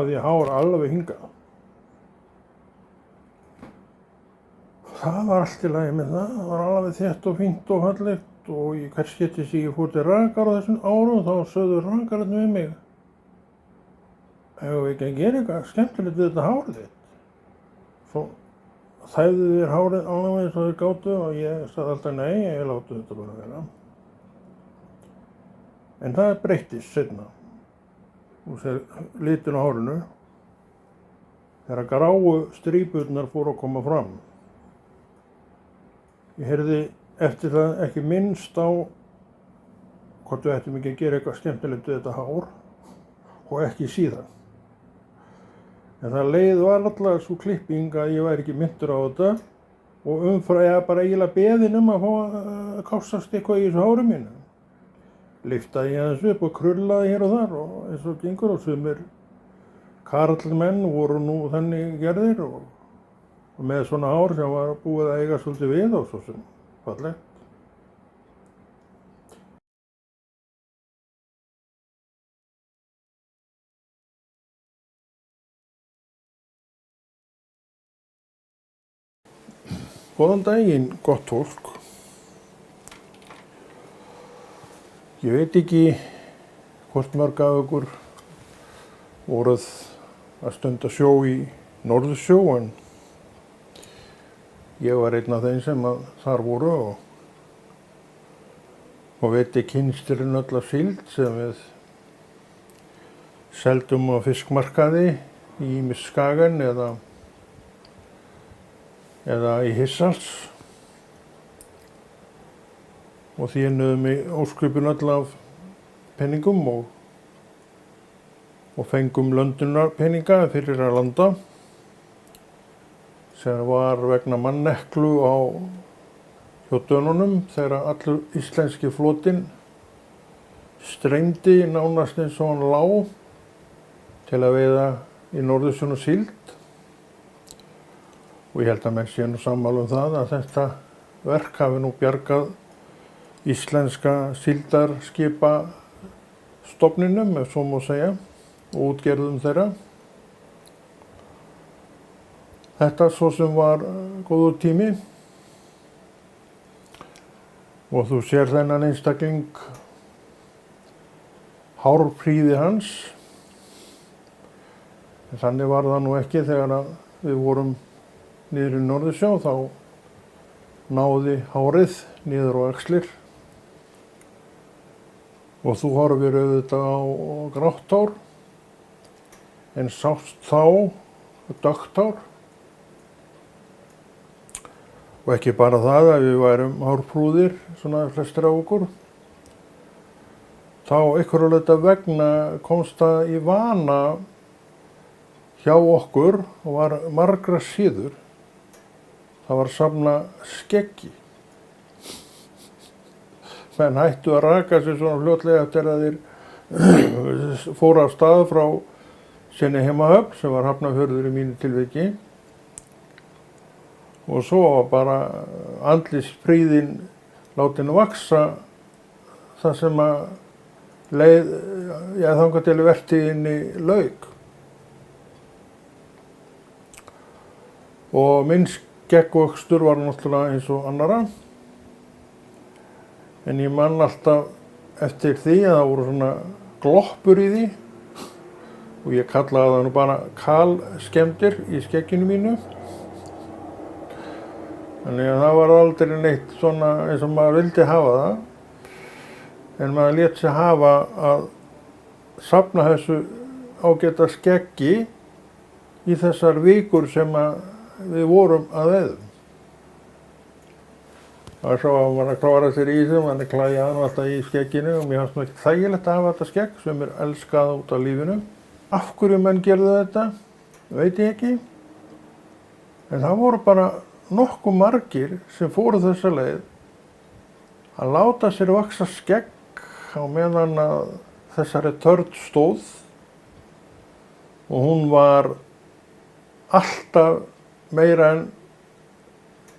hafði ég hár alveg hingað. Það var allt í lagi með það var alveg þétt og fínt og fallegt og í hvert skipti sem ég fór til rakar á þessum árum þá sögðu rakararnir við mig eigum við ekki að gera eitthvað skemmtilegt við þetta hárið þitt. Svo þæfðu þér hárið alveg eins og þeir gátu og ég sagði alltaf nei, ég láti þetta bara vera. En það breyttist seinna. Þú sér litin á hárinu þegar gráu strípurnar fóru að koma fram. Ég heyrði eftir það ekki minnst á hvort við ættum ekki að gera eitthvað skemmtilegt við þetta hár og ekki síðan. En það leið var alltaf svo klipping að ég væri ekki minntur á þetta og umfram bara eiginlega beðin að fá að kássast eitthvað í þessu hári mínu. Lyftaði ég aðeins upp og krullaði hér og þar og eins og gengur og sumir karlmenn voru nú þannig gerðir og með svona hár sem var búið að eiga svolítið við og svo sem fallegt. Góðan daginn, gott fólk. Ég veit ekki hvort mörg af ykkur voruð að stunda sjó í Norðursjó en ég var einn af þeim sem þar voru og veiti kynsturinn öll af síld sem við seldum á fiskmarkaði í ýmis Skagen eða í Hissals og því nuðum við ósköpun öll af peningum og fengum löndunarpeninga fyrir að landa sem var vegna manneklu á hjá Dönunum þegar allur íslenski flotinn streymdi nánast eins og hann lá til að veiða í Norðursjón og síld. Og ég held að menn sé nú sammála það að þetta verk hafi nú bjargað íslenska síldarskipastofninum, ef svo má segja, og útgerðum þeirra. Þetta svo sem var góður tími og þú sér þennan einstakling hárprýði hans. En þannig var það nú ekki þegar við vorum niður í Norðursjó, þá náði hárið niður á axlir og þú horfir auðvitað á grátt hár en sást þá dökkt hár. Og ekki bara það að við værum hárprúðir, svona flestir af okkur. Þá einhverju leita vegna komst það í vana hjá okkur og var margra síður. Það var að safna skeggi. Menn hættu að raka sig svona fljótlega eftir að þeir fóru af stað frá sinni heimahöfn, sem var Hafnarfjörður í mínu tilviki. Og svo var bara andlitsprýðin látin vaxa það sem að leið, þangað til vertíðinni lauk. Og minn skeggvöxtur var náttúrulega eins og annarra. En ég man alltaf eftir því að það voru svona gloppur í því og ég kallaði það nú bara kalskemmdir í skegginu mínu. Þannig að það var aldrei neitt svona eins og maður vildi hafa það. En maður lét sig hafa að safna þessu ágæta skeggi í þessar vikur sem við vorum að veiðum. Og svo var maður að klára sér í þessu, maður klæjaði hann alltaf í skegginu og mér fannst nú ekki þægilegt að hafa þetta skegg sem elskað út af lífinu. Af hverju menn gerðu þetta, veit ég ekki. En það voru bara nokkuð margir sem fóru þessa leið að láta sér vaxa skegg á meðan að þessari törn stóð og hún var alltaf meira en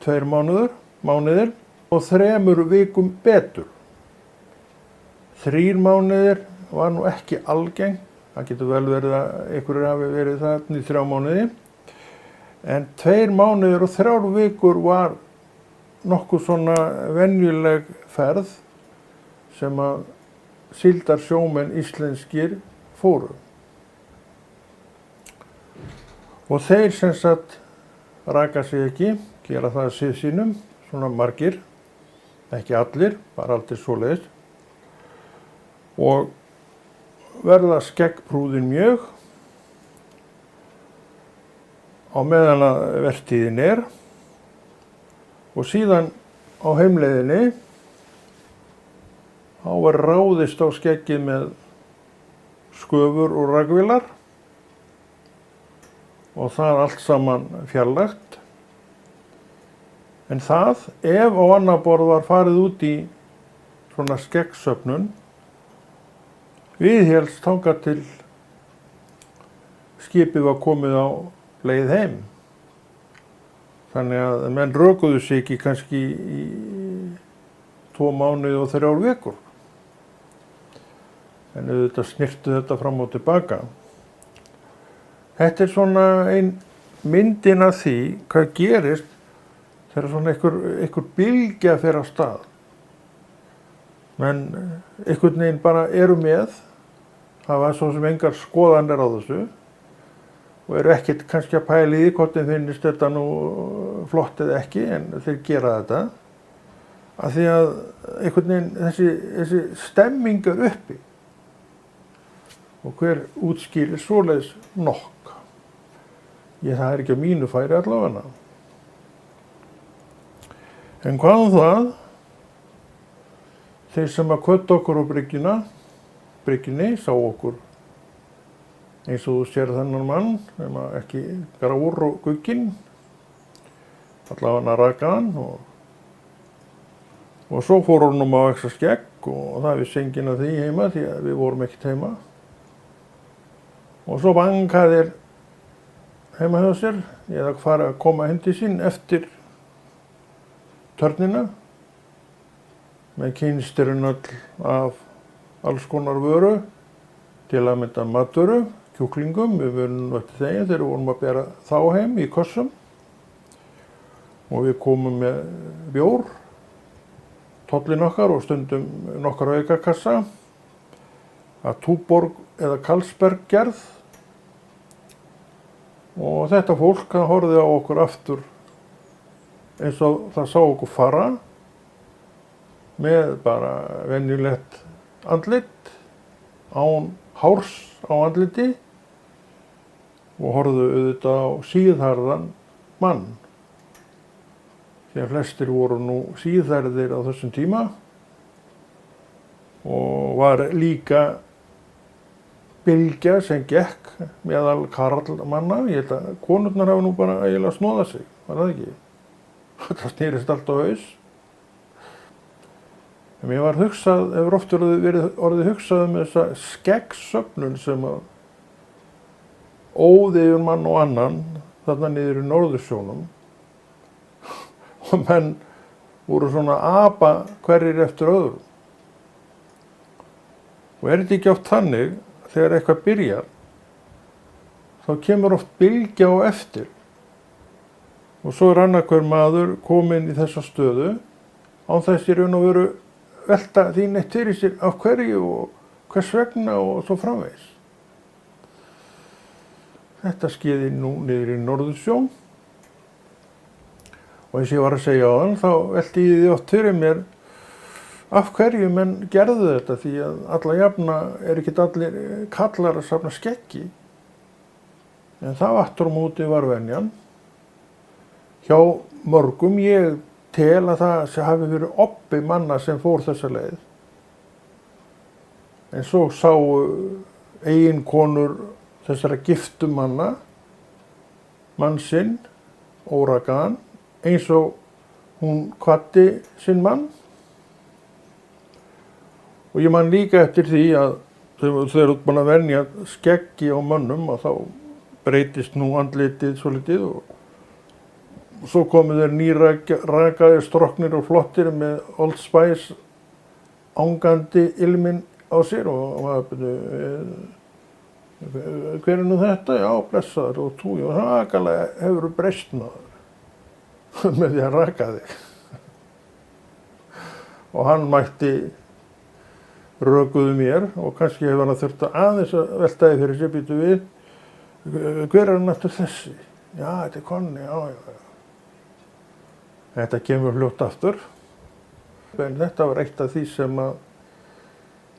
2 mánuðir og 3 vikum betur. 3 mánuðir var nú ekki algengt Það getur vel verið að einhverjir hafi verið þarna í 3 mánuði. En 2 mánuðir og 3 vikur var nokkuð svona venjuleg ferð sem að síldarsjómenn íslenskir fóru. Og þeir sem sagt raka sig ekki, gera það sig sínum, svona margir, ekki allir, bara aldrei svoleiðis. Og verða skeggprúðin mjög á meðan að vertíðin er. Og síðan á heimleiðinni þá var ráðist á skeggið með sköfur og ragvélar og það allt saman fjarlægt. En það, ef á annað borð var farið út í svona skeggsöfnun, viðhélst þangað til skipið var komið á leið heim. Þannig að menn rökuðu sig ekki kannski í 2 mánuði og 3 vikur. En auðvitað snirtu þetta fram og tilbaka. Þetta er svona ein myndin af því hvað gerist þegar svona einhver bylgja fer af stað. Menn einhvern veginn bara eru með, hafa svo sem engar skoðanir á þessu og eru ekkert kannski að pæla í því hvort þeim finnst þetta nú flott eða ekki, en þeir gera þetta. Af því að einhvern veginn þessi stemming er uppi. Og hver útskýrir svoleiðis nokk. Það er ekki á mínu færi allavega. En hvað það? Þeir sem að kvöddu okkur á bryggjunni sá okkur eins og þú sér þennan mann sem ekki grár og gugginn. Allavega rakaðan og svo fór honum að vaxa skegg og það vissi enginn af því heima því að við vorum ekkert heima. Og svo bankaði heima hjá sér, eða fara að koma heim til sín eftir törnina með kynstirinn öll af alls konar vöru, til að mynda matvöru, kjúklingum, við vörunum eftir þeim þegar við vorum að bera þá heim í kossum og við komum með bjór, tollinn okkar og stundum nokkra aukakassa af Túborg eða Carlsberg gerð. Og þetta fólk horfði á okkur aftur eins og það sá okkur fara með bara venjulegt andlit, án hárs á andliti og horfðu auðvitað á síðharðan mann. Því að flestir voru nú síðhærðir á þessum tíma og var líka bylgja sem gekk meðal karlmanna. Ég held að konurnar hafa nú bara eiginlega snúðað sig, var það ekki? Það snýrist allt á haus. En mér var hugsað, hefur oft verið orðið hugsað þessa skeggsöfnun sem að óði yfir mann og annan þarna niður í Norðursjónum. Og menn voru svona apa hverjir eftir öðrum. Og er þetta ekki oft þannig þegar eitthvað byrjar, þá kemur oft bylgja á eftir. Og svo er annar hver maður kominn í þessa stöðu án þess í raun og veru velta því neitt fyrir sér af hverju og hvers vegna og svo framvegis. Þetta skeiði nú niður í Norðursjó. Og eins og ég var að segja á þann, þá velti ég því oft fyrir mér af hverju menn gerðu þetta, því að alla jafna ekki allir kallar að safna skeggi. En það aftur á móti var venjan. Hjá mörgum ég tel að það hafi verið obbi manna sem fór þessa leið. En svo sáu eiginkonur þessara giftu manna, mann sinn, órakaðan, eins og hún kvaddi sinn mann. Og ég man líka eftir því að þegar þú ert búin að venja skeggi á mönnum og þá breytist nú andlitið svolítið og svo komu þeir nýrakaðir, stroknir og flottir með Old Spice ángandi ilminn á sér og Hver nú þetta? Já, blessaður og þú, já, rakalega hefur breyst maður með því að raka þig. Og hann mætti rökuðu mér og kannski hefur hann þurft að aðeins að veltaði fyrir sér býtu við. Hver hann aftur þessi? Já, þetta Konni, já. Þetta kemur fljótt aftur. En þetta var eitt af því sem að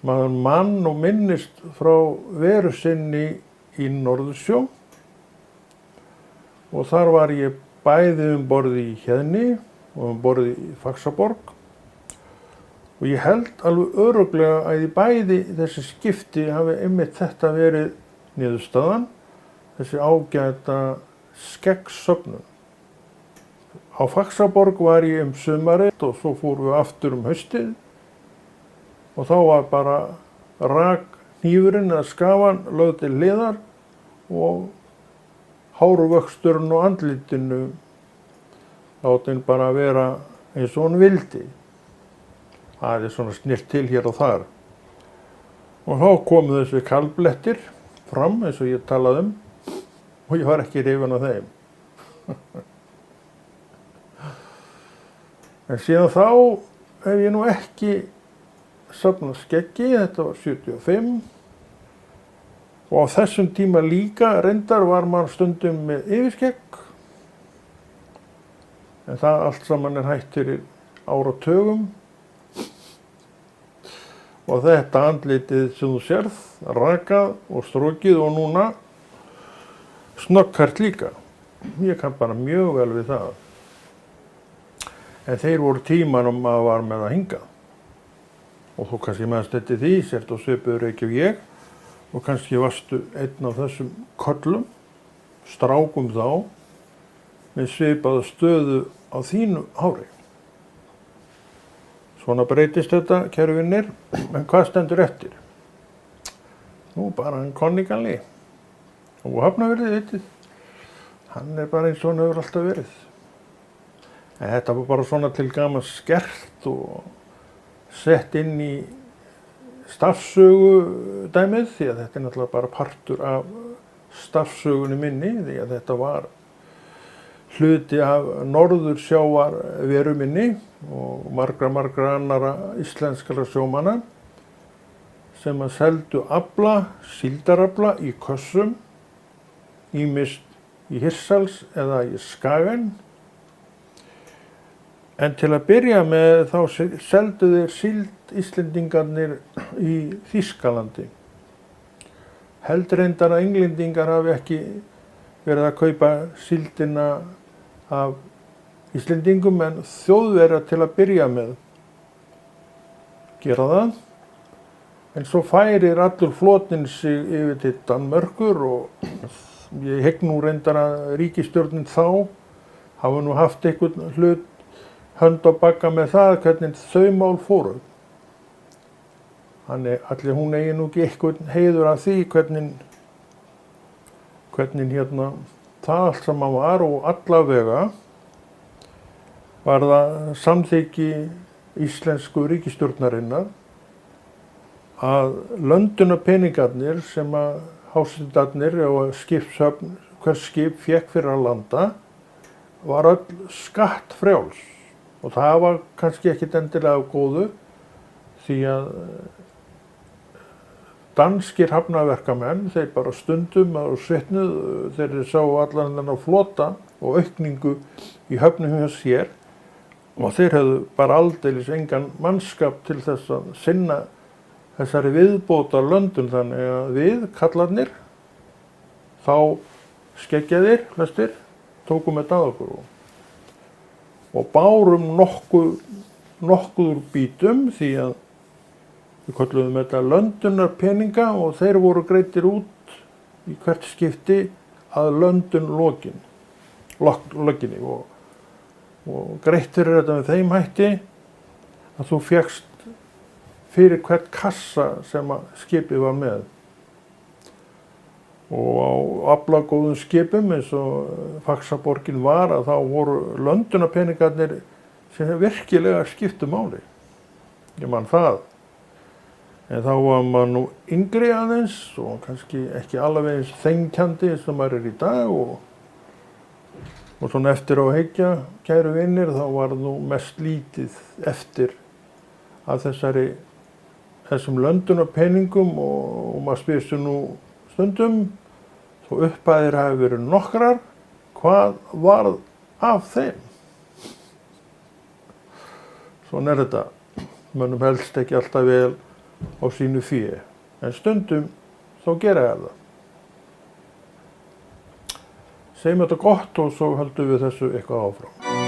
maður mann og minnist frá veru sinni í Norðursjó og þar var ég bæði borði í Héðni og borði í Faxaborg og ég held alveg örugglega að í bæði þessi skipti hafi einmitt þetta verið niðurstaðan, þessi ágæta skeggsöfnun. Á Faxaborg var ég sumarið og svo fórum við aftur haustið. Og þá var bara rak hnífurinn eða skafan lögð til hliðar og hárvöxturinn og andlitinu látinn bara vera eins og hann vildi. Það svona snýrt til hér og þar. Og þá komu þessi kalblettir fram eins og ég talaði og ég var ekki hrifinn af þeim. En síðan þá hef ég nú ekki safnað skeggi, þetta var 75 og á þessum tíma líka reyndar var maður stundum með yfirskegg en það allt saman hætt fyrir áratugum og þetta andlitið sem þú sérð, rakað og strokið og núna snögghært líka. Ég kann bara mjög vel við það. En þeir voru tímanum að var með að hinga. Og þú kannski mennst eftir því, sért á svipuðu Reykjavík ég og kannski varstu einn af þessum köllum, strákum þá, með svipaða stöðu á þínu ári. Svona breytist þetta, kæru vinnir, en hvað stendur eftir? Nú, bara hann Konni Galli. Og Hafnarfirði, vitið, hann bara eins og hann hefur alltaf verið. En þetta var bara svona til gaman skert og sett inn í stafsögu dæmið því að þetta náttúrulega bara partur af stafsögunni minni því að þetta var hluti af norðursjávar veru minni og margra annara íslenskra sjómanna sem að seldu afla, síldarafla í kössum, ýmist í Hirsals eða í Skagen. En til að byrja með þá seldu þeir síld Íslendingarnir í Þýskalandi. Held reyndar að Englendingar hafi ekki verið að kaupa síldina af Íslendingum en Þjóðverjar til að byrja með gera það. En svo færir allur flotinn sig yfir til Danmörkur og ég hygg nú reyndar að ríkisstjórnin þá hafa nú haft einhvern hlut hönd og bagga með það hvernig þau mál fóru. Þannig allir hún eigi nú ekki einhvern heiður af því hvernig hérna það allt saman var og allavega var það samþykki íslensku ríkisstjórnarinnar að löndunarpeningarnir sem að hásetarnir og skipshöfn, hvers skip fékk fyrir að landa var öll skattfrjáls. Og það var kannski ekkit endilega af góðu því að danskir hafnarverkamenn, þeir bara stundum og svitnuð þegar þeir sáu allan þennan flota og aukningu í höfnum hjá sér og þeir hefðu bara aldeilis engan mannskap til þess að sinna þessari viðbótar löndun þannig að við, kallarnir, þá skeggjaðir, flestir, tókum þetta að okkur og bárum nokkuð úr bítum því að við kölluðum þetta löndunarpeninga og þeir voru greiddir út í hvert skipti að löndun lokinni og greitt fyrir þetta með þeim hætti að þú fékkst fyrir hvert kassa sem að skipið var með. Og á aflagóðum skipum eins og Faxaborgin var að þá voru löndunarpeningarnir sem virkilega skiptu máli. Ég man það. En þá var maður nú yngri aðeins og kannski ekki alveg eins þenkjandi sem maður í dag og svona eftir á hyggja, kæru vinir, þá var nú mest lítið eftir af þessum löndunarpeningum og maður spyr sig nú stundum, þó upphæðir hafi verið nokkrar, hvað varð af þeim? Svona þetta, mönnum helst ekki alltaf vel á sínu fé, en stundum þá gera það. Segjum þetta gott og svo höldum við þessu eitthvað áfram.